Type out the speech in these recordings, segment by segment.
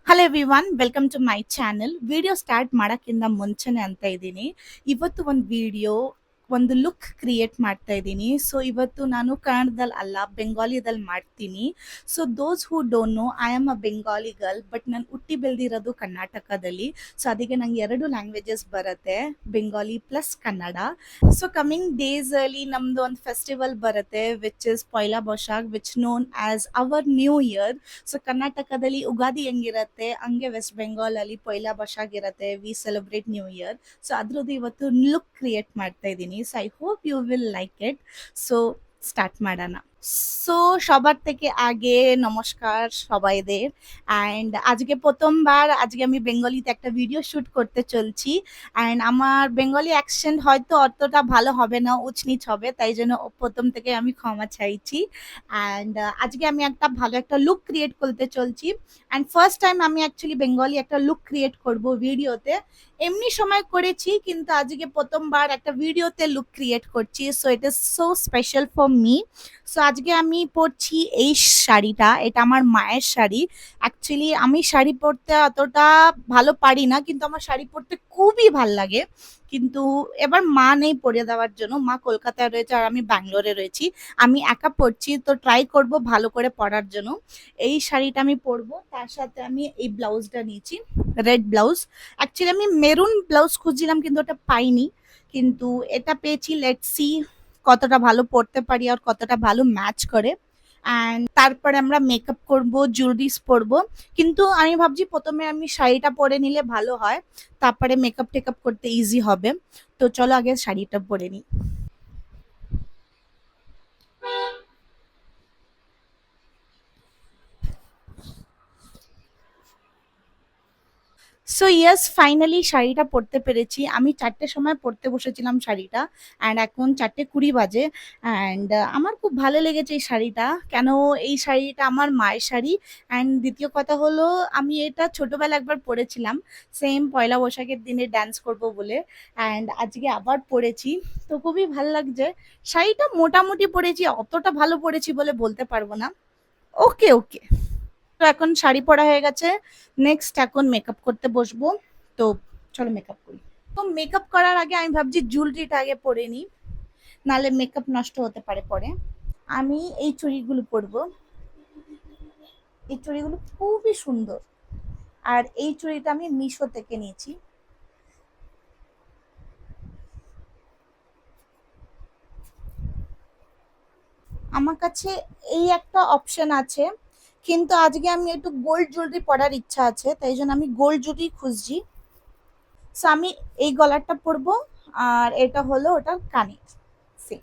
Hello everyone welcome to my channel. Video start ಮಾಡೋಕ್ಕಿಂತ ಮುಂಚೆನೆ ಅಂತ ಇದ್ದೀನಿ, ಇವತ್ತು ಒಂದು ವಿಡಿಯೋ ಒಂದು ಲುಕ್ ಕ್ರಿಯೇಟ್ ಮಾಡ್ತಾ ಇದ್ದೀನಿ. ಸೊ ಇವತ್ತು ನಾನು ಕನ್ನಡದಲ್ಲಿ ಅಲ್ಲ, ಬೆಂಗಾಲಿದಲ್ಲಿ ಮಾಡ್ತೀನಿ. So those who don't know, I am a Bengali girl, but ನಾನು ಹುಟ್ಟಿ ಬೆಳೆದಿರೋದು ಕರ್ನಾಟಕದಲ್ಲಿ. ಸೊ ಅದಕ್ಕೆ ನಂಗೆ ಎರಡು ಲ್ಯಾಂಗ್ವೇಜಸ್ ಬರುತ್ತೆ, Bengali plus Kannada. So coming days ಅಲ್ಲಿ ನಮ್ದು ಒಂದು ಫೆಸ್ಟಿವಲ್ ಬರುತ್ತೆ which is Poila Boishakh, which known as our new year. So ಕರ್ನಾಟಕದಲ್ಲಿ ಉಗಾದಿ ಹೆಂಗಿರತ್ತೆ ಹಂಗೆ ವೆಸ್ಟ್ ಬೆಂಗಾಲ್ ಅಲ್ಲಿ ಪೊಯ್ಲಾ ಬೊಶಾಕ್ ಇರತ್ತೆ, we celebrate new year. So ಅದ್ರದ್ದು ಇವತ್ತು ಲುಕ್ ಕ್ರಿಯೇಟ್ ಮಾಡ್ತಾ ಇದ್ದೀನಿ. So I hope you will like it. So start মারানা. সো সবার থেকে আগে নমস্কার সবাইদের। অ্যান্ড আজকে প্রথমবার আজকে আমি বেঙ্গলিতে একটা ভিডিও শুট করতে চলছি। অ্যান্ড আমার বেঙ্গলি অ্যাকসেন্ট হয়তো অতটা ভালো হবে না, উচনিচ হবে, তাই জন্য প্রথম থেকে আমি ক্ষমা চাইছি। অ্যান্ড আজকে আমি একটা ভালো একটা লুক ক্রিয়েট করতে চলছি। অ্যান্ড ফার্স্ট টাইম আমি অ্যাকচুয়ালি বেঙ্গলি একটা লুক ক্রিয়েট করব ভিডিওতে। এমনি সময় করেছি, কিন্তু আজকে প্রথমবার একটা ভিডিওতে লুক ক্রিয়েট করছি। So it is so special for me. So আজকে আমি পরছি এই শাড়িটা, এটা আমার মায়ের শাড়ি। অ্যাকচুয়ালি আমি শাড়ি পরতে অতটা ভালো পারি না, কিন্তু আমার শাড়ি পরতে খুবই ভাল লাগে। কিন্তু এবার মা নেই পরে দেওয়ার জন্য, মা কলকাতায় রয়েছে আর আমি ব্যাঙ্গালোরে রয়েছি। আমি একা পরছি, তো ট্রাই করব ভালো করে পরার জন্য। এই শাড়িটা আমি পরবো, তার সাথে আমি এই ব্লাউজটা নিয়েছি, রেড ব্লাউজ। অ্যাকচুয়ালি আমি মেরুন ব্লাউজ খুঁজছিলাম কিন্তু ওটা পাইনি, কিন্তু এটা পেয়েছি। লেটস সি কতটা ভালো পরতে পারি আর কতটা ভালো ম্যাচ করে। অ্যান্ড তারপরে আমরা মেকআপ করব, জুয়েলারিস পরবো। কিন্তু আমি ভাবছি প্রথমে আমি শাড়িটা পরে নিলে ভালো হয়, তারপরে মেকআপ টেকআপ করতে ইজি হবে। তো চলো আগে শাড়িটা পরে নিই। সো ইয়েস, ফাইনালি শাড়িটা পরতে পেরেছি। আমি ৪টের সময় পরতে বসেছিলাম শাড়িটা, অ্যান্ড এখন ৪:২০ বাজে। অ্যান্ড আমার খুব ভালো লেগেছে এই শাড়িটা। কেন, এই শাড়িটা আমার মায়ের শাড়ি। অ্যান্ড দ্বিতীয় কথা হলো, আমি এটা ছোটবেলায় একবার পরেছিলাম, সেম পয়লা বৈশাখের দিনে ডান্স করব বলে। অ্যান্ড আজকে আবার পরেছি, তো খুবই ভালো লাগছে। শাড়িটা মোটামুটি পরেছি, অতটা ভালো পরেছি বলে বলতে পারবো না। ওকে ওকে। তো এখন শাড়ি পরা হয়ে গেছে, নেক্সট এখন মেকআপ করতে বসবো। তো চলো মেকআপ করি। তো মেকআপ করার আগে আমি ভাবছি জুয়েলারিটা আগে পরে নিই, নাহলে মেকআপ নষ্ট হতে পারে পরে। আমি এই চুড়িগুলো পরবো, এই চুড়িগুলো খুবই সুন্দর। আর এই চুড়িটা আমি মিশো থেকে নিয়েছি। আমার কাছে এই একটা অপশন আছে, কিন্তু আজকে আমি একটু গোল্ড জুয়েলারি পরার ইচ্ছা আছে, তাই জন্য আমি গোল্ড জুয়েলারি খুঁজছি। সো আমি এই গলারটা পরবো, আর এটা হলো ওটার কানের। Say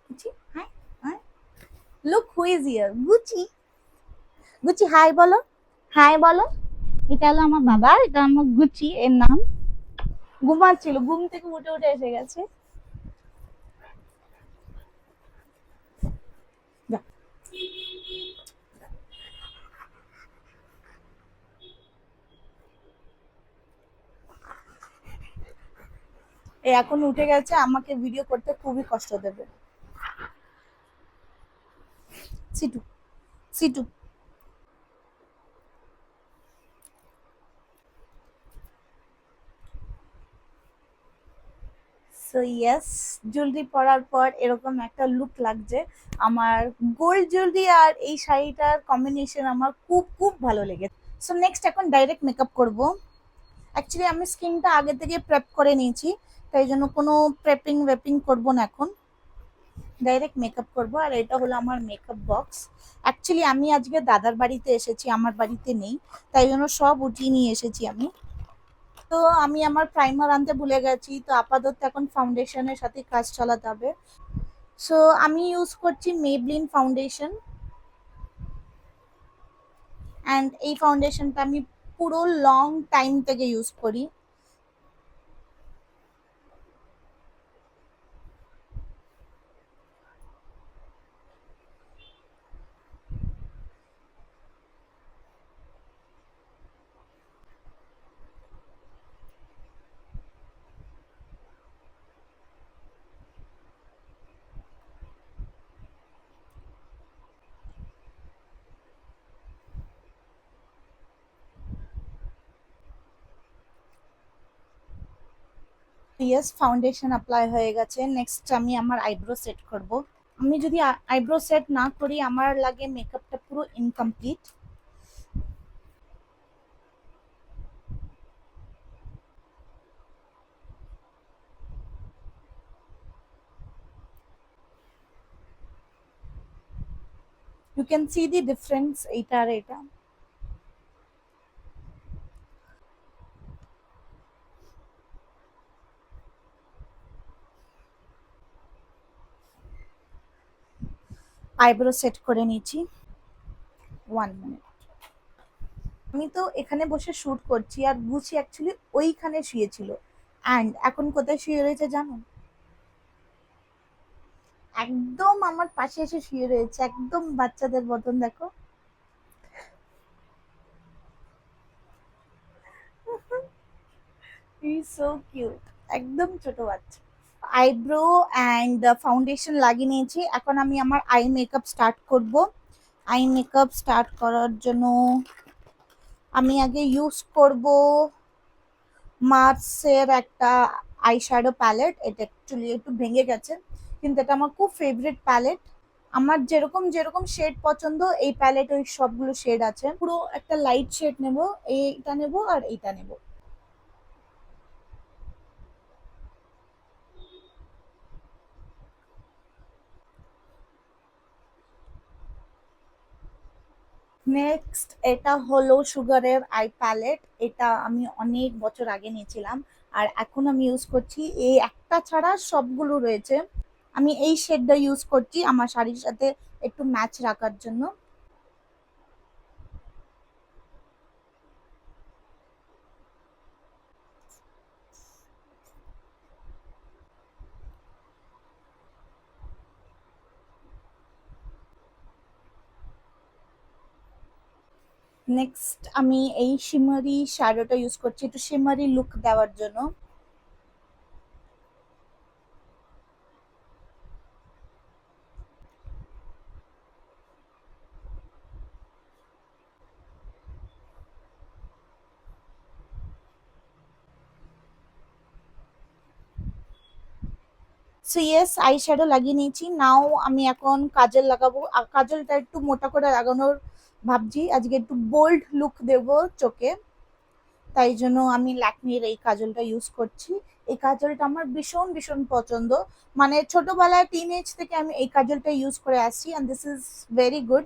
Gucci, hi hi, look who is here, Gucci. Gucci hi বলো, হাই বলো। এটা হলো আমার বাবা, এটা আমার গুচি এর নাম। ঘুমাচ্ছিল, ঘুম থেকে উঠে উঠে এসে গেছে। যা। এ এখন উঠে গেছে, আমাকে ভিডিও করতে খুবই কষ্ট দেবে। সিটু, সিটু। সো ইয়েস, জুয়েলারি পরার পর এরকম একটা লুক লাগছে আমার। গোল্ড জুয়েলারি আর এই শাড়িটার কম্বিনেশন আমার খুব খুব ভালো লেগেছে। সো নেক্সট এখন ডাইরেক্ট মেকআপ করব। অ্যাকচুয়ালি আমি স্কিনটা আগে থেকে প্রেপ করে নিয়েছি, তাই জন্য কোনো প্রেপিং ওয়েপিং করব না এখন, ডাইরেক্ট মেকআপ করব। আর এটা হলো আমার মেকআপ বক্স। অ্যাকচুয়ালি আমি আজকে দাদার বাড়িতে এসেছি, আমার বাড়িতে নেই, তাই জন্য সব উঠিয়ে নিয়ে এসেছি আমি। তো আমি আমার প্রাইমার আনতে ভুলে গেছি, তো আপাতত এখন ফাউন্ডেশনের সাথে কাজ চালাতে হবে। সো আমি ইউজ করছি মেবলিন ফাউন্ডেশন। অ্যান্ড এই ফাউন্ডেশনটা আমি পুরো লং টাইম থেকে ইউজ করি। ইয়েস, ফাউন্ডেশন অ্যাপ্লাই হয়ে গেছে। নেক্সট আমি আমার আইব্রো সেট করব। আমি যদি আইব্রো সেট না করি আমার লাগে মেকআপটা পুরো incomplete. You can see the difference এইটা আর এটা। আইব্রো সেট করে নিয়েছি। 1 মিনিট। আমি তো এখানে বসে শুট করছি আর গুচি অ্যাকচুয়ালি ওইখানে শুয়েছিল, অ্যান্ড এখন কোথায় শুয়ে রয়েছে জানো? একদম আমার পাশে এসে শুয়ে রয়েছে, একদম বাচ্চাদের মতন, দেখো। হি সো কিউট, একদম ছোট বাচ্চা। আইব্রো অ্যান্ড ফাউন্ডেশন লাগিয়ে নিয়েছি, এখন আমি আমার আই মেকআপ স্টার্ট করব। আই মেকআপ স্টার্ট করার জন্য আমি আগে ইউজ করব মার্সের একটা আই শ্যাডো প্যালেট। এটা অ্যাকচুয়ালি একটু ভেঙে গেছে, কিন্তু এটা আমার খুব ফেভারিট প্যালেট। আমার যেরকম যেরকম শেড পছন্দ এই প্যালেট ওই সবগুলো শেড আছে। পুরো একটা লাইট শেড নেব, এইটা নেব আর এইটা নেব। নেক্সট এটা হলো সুগারের আই প্যালেট। এটা আমি অনেক বছর আগে নিয়েছিলাম আর এখন আমি ইউজ করছি। এই একটা ছাড়া সবগুলো রয়েছে। আমি এই শেডটা ইউজ করছি আমার শাড়ির সাথে একটু ম্যাচ রাখার জন্য। নেক্সট আমি এই শিমারি শ্যাডোটা ইউজ করছি একটু শিমারি লুক দেওয়ার জন্য। সো ইয়েস, আই শ্যাডো লাগিয়ে নিয়েছি। নাও আমি এখন কাজল লাগাবো। কাজলটা একটু মোটা করে লাগানোর ভাবছি, আজকে একটু বোল্ড লুক দেব চোখে। তাই জন্য আমি ল্যাকমির এই কাজলটা ইউজ করছি। এই কাজলটা আমার ভীষণ ভীষণ পছন্দ, মানে ছোটবেলায় টিন এজ থেকে আমি এই কাজলটা ইউজ করে আসছি, and this is very good.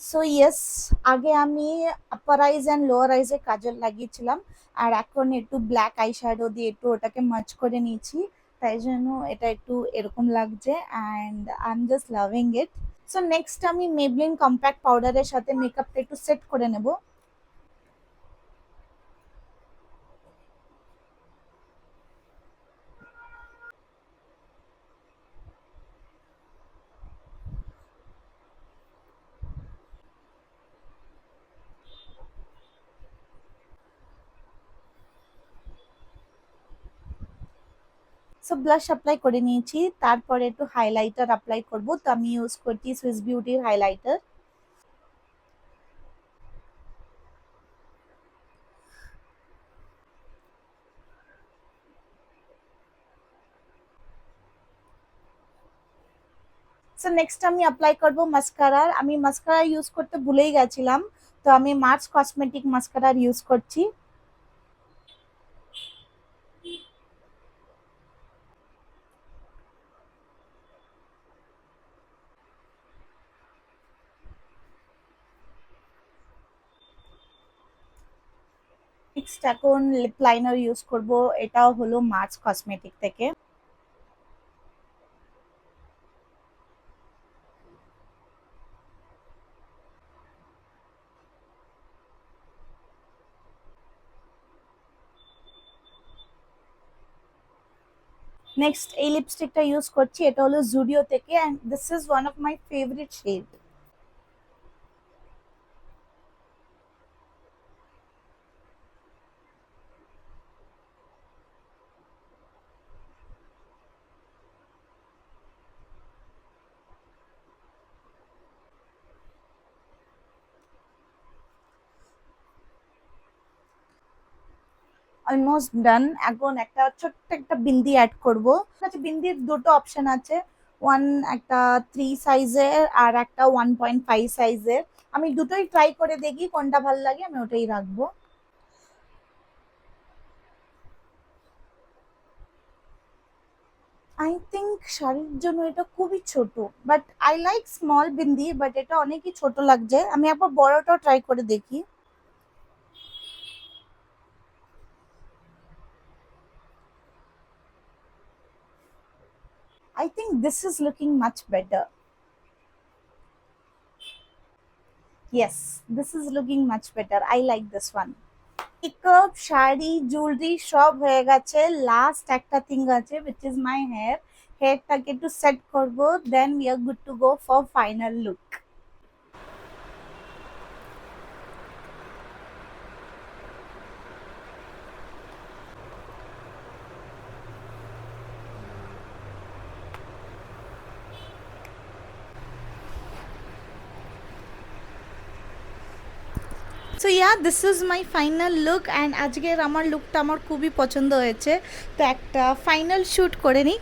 So yes, আগে আমি আপার আইজ অ্যান্ড লোয়ার আইজে কাজল লাগিয়েছিলাম, আর এখন একটু ব্ল্যাক আই শ্যাডো দিয়ে একটু ওটাকে মার্জ করে নিয়েছি। তাই জন্য এটা একটু এরকম লাগছে, and I am just loving it. So next আমি মেবলিন কম্প্যাক্ট পাউডারের সাথে মেকআপটা একটু সেট করে নেব। সো ব্লাশ অ্যাপ্লাই করে নিয়েছি, তারপরে একটু হাইলাইটার অ্যাপ্লাই করব। তো আমি ইউজ করছি সুইস বিউটির হাইলাইটার। সো নেক্সট আমি অ্যাপ্লাই করব মাস্কারার। আমি মাস্কারা ইউজ করতে ভুলেই গেছিলাম, তো আমি মার্স কসমেটিক মাস্কারার ইউজ করছি। নেক্সট এখন লিপ লাইনার ইউজ করব, এটাও হলো মার্স কসমেটিক থেকে। নেক্সট এই লিপস্টিকটা ইউজ করছি, এটা হলো জুডিও থেকে, and this is one of my favourite shade. Almost done. এখন একটা ছোট্ট একটা বিন্দি অ্যাড করব। আচ্ছা, বিন্দির দুটো অপশন আছে, ওয়ান একটা 3 সাইজের আর একটা 1.5 সাইজের। আমি দুটোই ট্রাই করে দেখি কোনটা ভালো লাগে, আমি ওটাই রাখবো। আই থিঙ্ক শাড়ির জন্য এটা খুবই ছোট, but I like small bindi, but এটা অনেকই ছোট লাগছে। আমি একবার বড়টাও ট্রাই করে দেখি। I think this is looking much better. Yes, this is looking much better, I like this one. Makeup, sari, jewellery সব হয়ে গেছে। লাস্ট একটা থিং আছে, which is my hair. হেয়ারটাকে একটু সেট করব, দেন we are good to go for final look. So yeah, this is my final look, and আজকের আমার লুকটা আমার খুবই পছন্দ হয়েছে। তো একটা ফাইনাল শ্যুট করে নিই।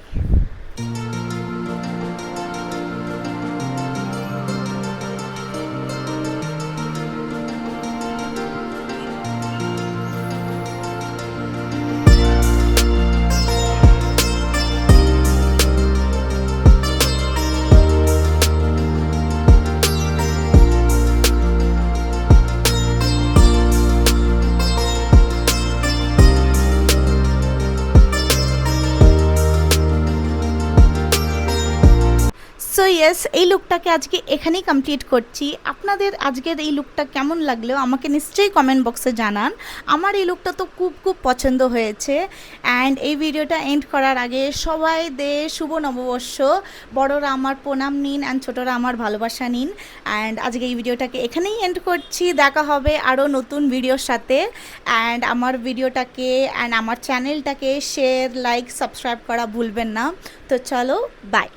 সো ইয়েস, এই লুকটাকে আজকে এখানেই কমপ্লিট করছি। আপনাদের আজকের এই লুকটা কেমন লাগলো আমাকে নিশ্চয়ই কমেন্ট বক্সে জানান। আমার এই লুকটা তো খুব খুব পছন্দ হয়েছে। অ্যান্ড এই ভিডিওটা এন্ড করার আগে সবাই শুভ নববর্ষ। বড়রা আমার প্রণাম নিন, অ্যান্ড ছোটরা আমার ভালোবাসা নিন। অ্যান্ড আজকে এই ভিডিওটাকে এখানেই এন্ড করছি। দেখা হবে আরও নতুন ভিডিওর সাথে। অ্যান্ড আমার ভিডিওটাকে অ্যান্ড আমার চ্যানেলটাকে শেয়ার, লাইক, সাবস্ক্রাইব করা ভুলবেন না। তো চলো, বাই।